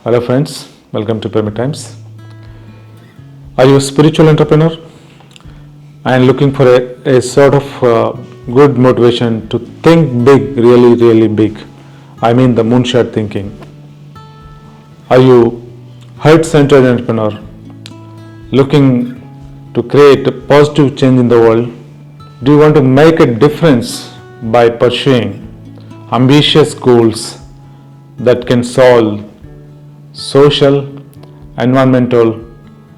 Hello friends, welcome to PyramidTimes. Are you a spiritual entrepreneur and looking for a sort of good motivation to think big, really big? I mean the moonshot thinking. Are you heart-centered entrepreneur looking to create a positive change in the world? Do you want to make a difference by pursuing ambitious goals that can solve social, environmental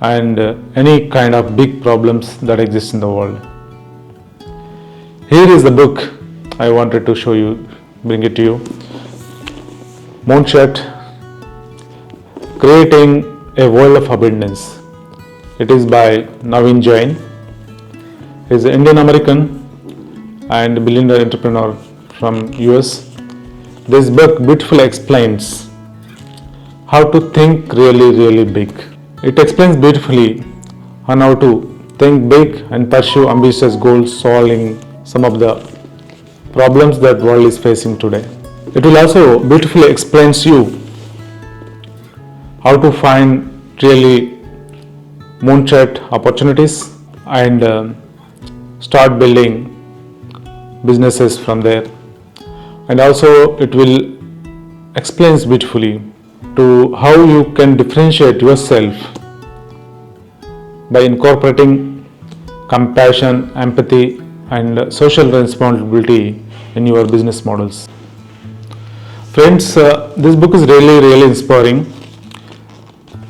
and any kind of big problems that exist in the world? Here is the book I wanted to show you, bring it to you. Moonshot, Creating a World of Abundance. It is by Naveen Jain. He is an Indian American and billionaire entrepreneur from US. This book beautifully explains how to think really big. It explains beautifully on how to think big and pursue ambitious goals, solving some of the problems that world is facing today. It will also beautifully explains you how to find really moonshot opportunities and start building businesses from there. And also it will explains beautifully to how you can differentiate yourself by incorporating compassion, empathy and social responsibility in your business models. Friends, this book is really inspiring.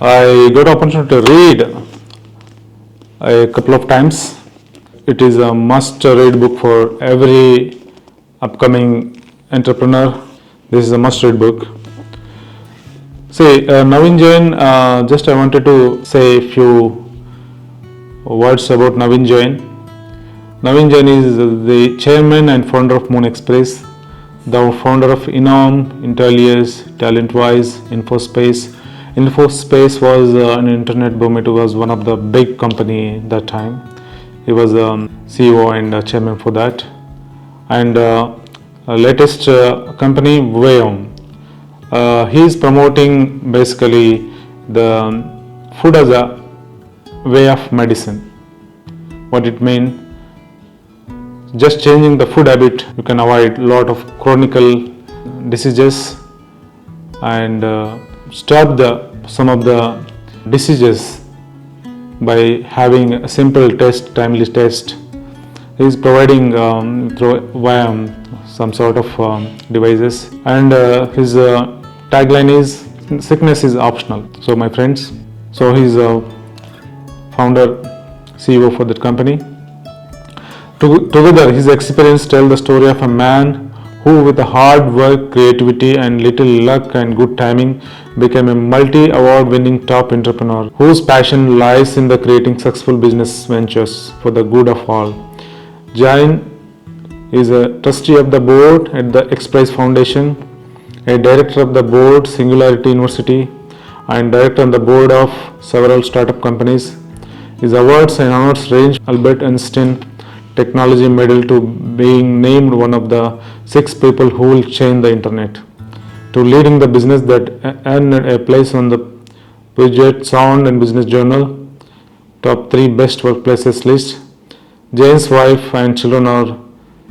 I got opportunity to read a couple of times. It is a must read book for every upcoming entrepreneur. This is a must read book. See, Naveen Jain, just I wanted to say a few words about Naveen Jain. Naveen Jain is the chairman and founder of Moon Express, the founder of Innom, Intellius, TalentWise, InfoSpace. InfoSpace was an internet boom. It was one of the big company that time. He was CEO and chairman for that. And latest company, Vayom. He is promoting basically the food as a way of medicine. What it means? Just changing the food habit, you can avoid a lot of chronic diseases and stop some of the diseases by having a simple test, timely test. He is providing via some sort of devices, and his tagline is sickness is optional. So my friends, so he is a founder, CEO for that company. Together his experience tell the story of a man who with hard work, creativity and little luck and good timing became a multi-award winning top entrepreneur whose passion lies in the creating successful business ventures for the good of all. Jain is a trustee of the board at the X-Prize Foundation, a director of the board Singularity University and director on the board of several startup companies. His awards and honors range Albert Einstein Technology Medal to being named one of the 6 people who will change the internet, to leading the business that earned a place on the Puget Sound and Business Journal top 3 best workplaces list. Jain's wife and children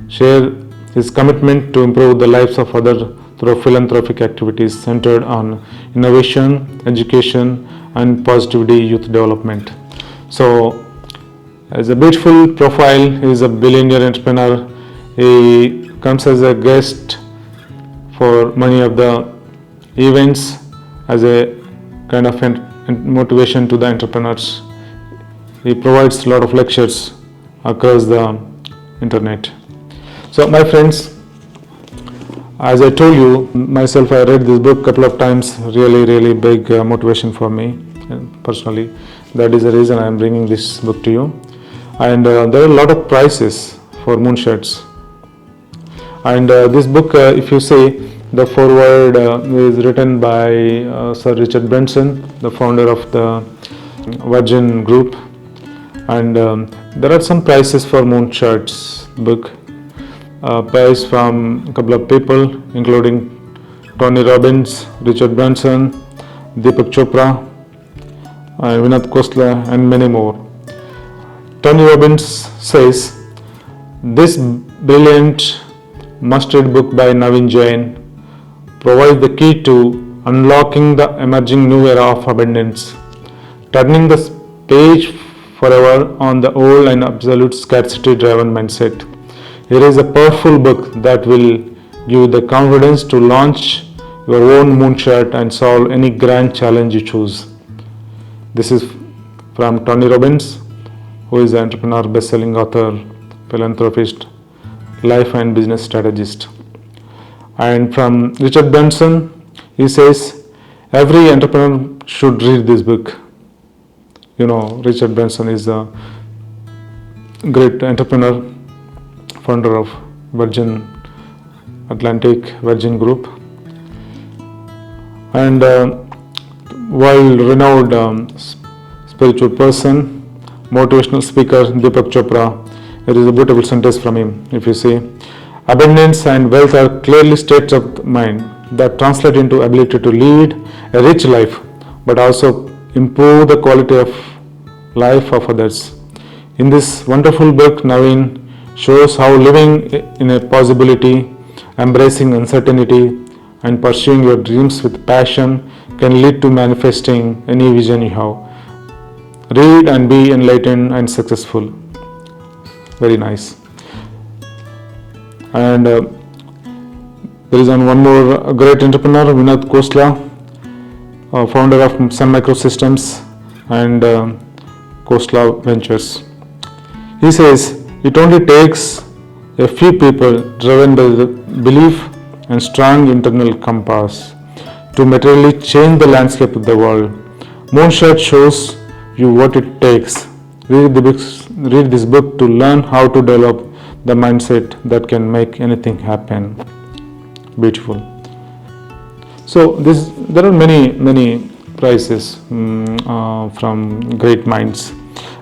share his commitment to improve the lives of others through philanthropic activities centered on innovation, education and positivity youth development. So as a beautiful profile, he is a billionaire entrepreneur. He comes as a guest for many of the events as a kind of motivation to the entrepreneurs. He provides a lot of lectures across the internet. So my friends, as I told you, myself I read this book a couple of times, really big motivation for me personally. That is the reason I am bringing this book to you. And there are a lot of prizes for Moonshots. And this book, if you see, the foreword is written by Sir Richard Branson, the founder of the Virgin Group. And there are some prizes for Moonshots book. Prize from a couple of people, including Tony Robbins, Richard Branson, Deepak Chopra, Vinod Khosla, and many more. Tony Robbins says, this brilliant must-read book by Naveen Jain provides the key to unlocking the emerging new era of abundance, turning the page forever on the old and absolute scarcity-driven mindset. It is a powerful book that will give you the confidence to launch your own moonshot and solve any grand challenge you choose. This is from Tony Robbins, who is an entrepreneur, best-selling author, philanthropist, life and business strategist. And from Richard Branson, he says, every entrepreneur should read this book. You know, Richard Branson is a great entrepreneur, founder of Virgin Group, and world-renowned spiritual person, motivational speaker Deepak Chopra. There is a beautiful sentence from him. If you see, abundance and wealth are clearly states of mind that translate into ability to lead a rich life, but also improve the quality of life of others. In this wonderful book, Naveen shows how living in a possibility, embracing uncertainty, and pursuing your dreams with passion can lead to manifesting any vision you have. Read and be enlightened and successful. Very nice. And there is one more great entrepreneur, Vinod Khosla, founder of Sun Microsystems and Khosla Ventures. He says, it only takes a few people driven by the belief and strong internal compass to materially change the landscape of the world. Moonshot shows you what it takes. Read this book to learn how to develop the mindset that can make anything happen. Beautiful. So there are many prizes from great minds,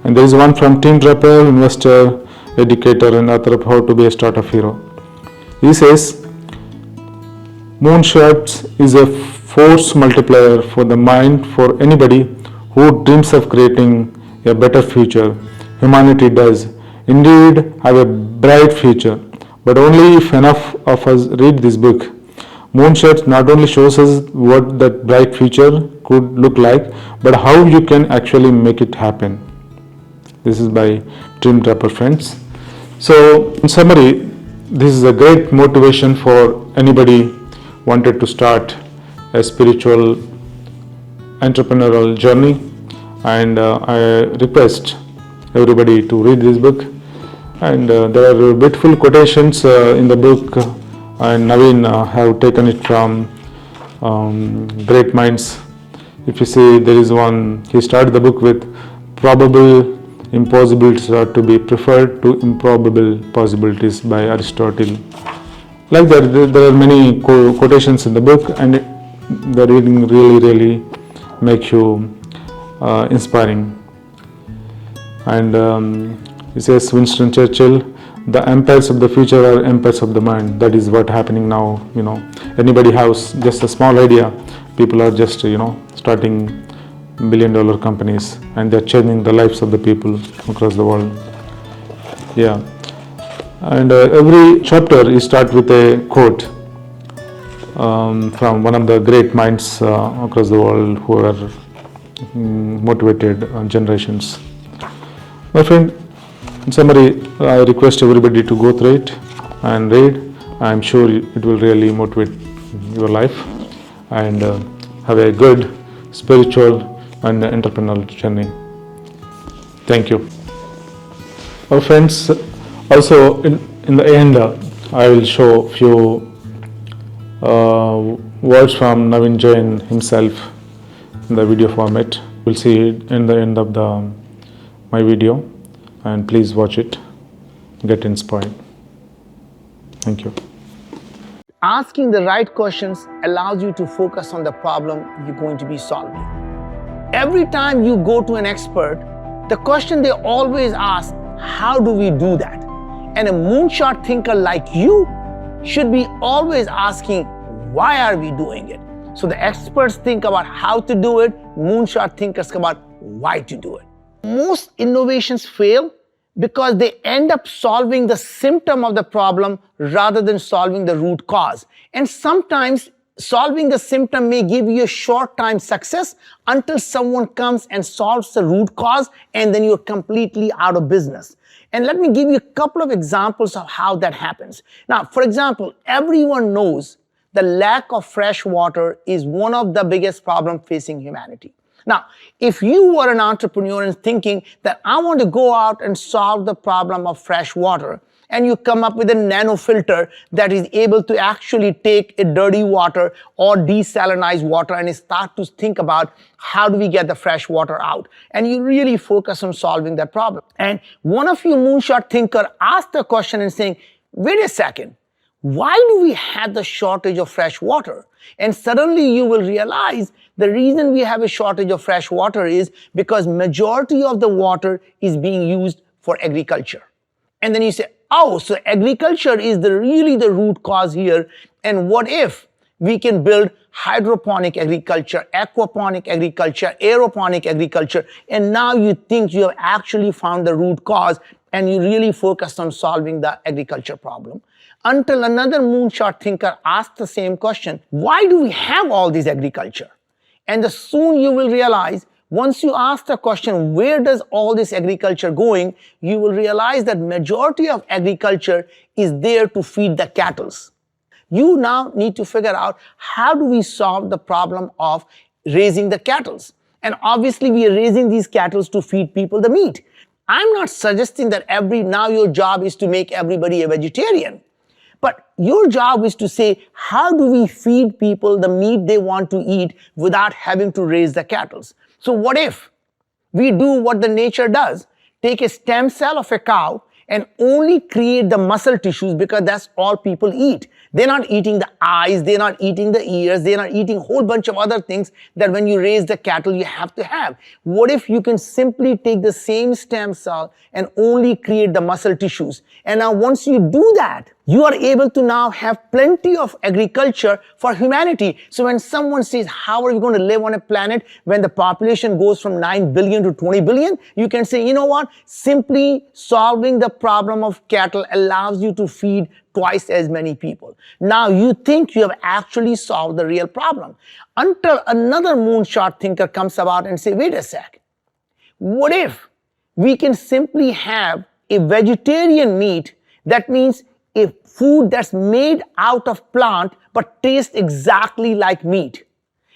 and there is one from Tim Draper, investor, educator, and author of How to Be a Startup Hero. He says, Moonshots is a force multiplier for the mind for anybody who dreams of creating a better future. Humanity does indeed have a bright future, but only if enough of us read this book. Moonshots not only shows us what that bright future could look like, but how you can actually make it happen. This is by Tim Draper, friends. So, in summary, this is a great motivation for anybody wanted to start a spiritual entrepreneurial journey, and I request everybody to read this book. And there are beautiful quotations in the book, and Naveen have taken it from great minds. If you see, there is one, he started the book with, probable impossibilities are to be preferred to improbable possibilities, by Aristotle. Like that, there are many quotations in the book, and the reading really makes you inspiring. And he says, Winston Churchill, the empires of the future are empires of the mind. That is what happening now. You know, anybody has just a small idea, people are just starting billion-dollar companies, and they're changing the lives of the people across the world. Yeah, and every chapter is start with a quote from one of the great minds across the world who are motivated generations. My friend, in summary, I request everybody to go through it and read. I'm sure it will really motivate your life and have a good spiritual and entrepreneurial journey. Thank you. Our friends, also in the end, I will show few words from Naveen Jain himself in the video format. We'll see it in the end of my video, and please watch it, get inspired. Thank you. Asking the right questions allows you to focus on the problem you're going to be solving. Every time you go to an expert, the question they always ask, how do we do that? And a moonshot thinker like you should be always asking, why are we doing it? So the experts think about how to do it, moonshot thinkers think about why to do it. Most innovations fail because they end up solving the symptom of the problem rather than solving the root cause. And sometimes solving the symptom may give you a short-time success until someone comes and solves the root cause, and then you're completely out of business. And let me give you a couple of examples of how that happens. Now, for example, everyone knows the lack of fresh water is one of the biggest problems facing humanity. Now, if you were an entrepreneur and thinking that I want to go out and solve the problem of fresh water, and you come up with a nano filter that is able to actually take a dirty water or desalinized water and start to think about how do we get the fresh water out, and you really focus on solving that problem. And one of you moonshot thinker asked the question and saying, wait a second, why do we have the shortage of fresh water? And suddenly you will realize the reason we have a shortage of fresh water is because majority of the water is being used for agriculture. And then you say, oh, so agriculture is really the root cause here. And what if we can build hydroponic agriculture, aquaponic agriculture, aeroponic agriculture, and now you think you have actually found the root cause and you really focus on solving the agriculture problem. Until another moonshot thinker asked the same question, why do we have all this agriculture? And soon you will realize, once you ask the question, where does all this agriculture going, you will realize that majority of agriculture is there to feed the cattle. You now need to figure out how do we solve the problem of raising the cattle. And obviously we are raising these cattle to feed people the meat. I'm not suggesting that now your job is to make everybody a vegetarian. But your job is to say, how do we feed people the meat they want to eat without having to raise the cattle? So what if we do what the nature does? Take a stem cell of a cow and only create the muscle tissues, because that's all people eat. They're not eating the eyes, they're not eating the ears, they're not eating a whole bunch of other things that when you raise the cattle you have to have. What if you can simply take the same stem cell and only create the muscle tissues? And now once you do that, you are able to now have plenty of agriculture for humanity. So when someone says, how are you going to live on a planet when the population goes from 9 billion to 20 billion? You can say, you know what? Simply solving the problem of cattle allows you to feed twice as many people. Now you think you have actually solved the real problem. Until another moonshot thinker comes about and say, wait a sec. What if we can simply have a vegetarian meat? That means a food that's made out of plant but tastes exactly like meat.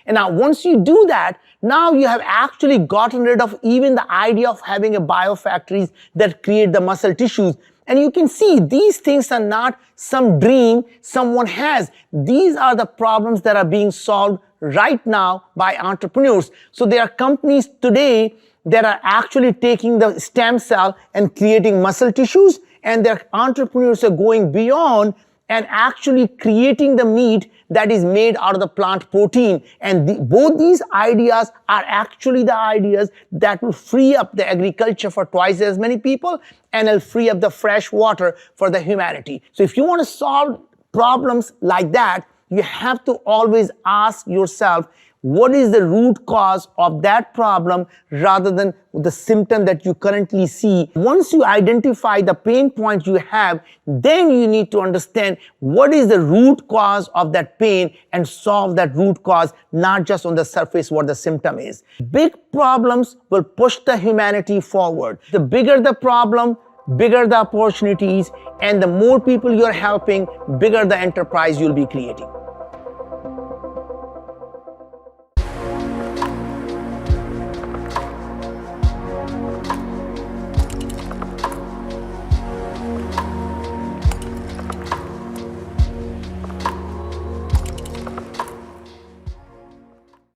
And now once you do that, now you have actually gotten rid of even the idea of having a biofactories that create the muscle tissues. And you can see these things are not some dream someone has. These are the problems that are being solved right now by entrepreneurs. So there are companies today that are actually taking the stem cell and creating muscle tissues, and their entrepreneurs are going beyond and actually creating the meat that is made out of the plant protein. And both these ideas are actually the ideas that will free up the agriculture for twice as many people and will free up the fresh water for the humanity. So if you want to solve problems like that, you have to always ask yourself, what is the root cause of that problem rather than the symptom that you currently see? Once you identify the pain point you have, then you need to understand what is the root cause of that pain and solve that root cause, not just on the surface what the symptom is. Big problems will push the humanity forward. The bigger the problem, bigger the opportunities, and the more people you're helping, bigger the enterprise you'll be creating.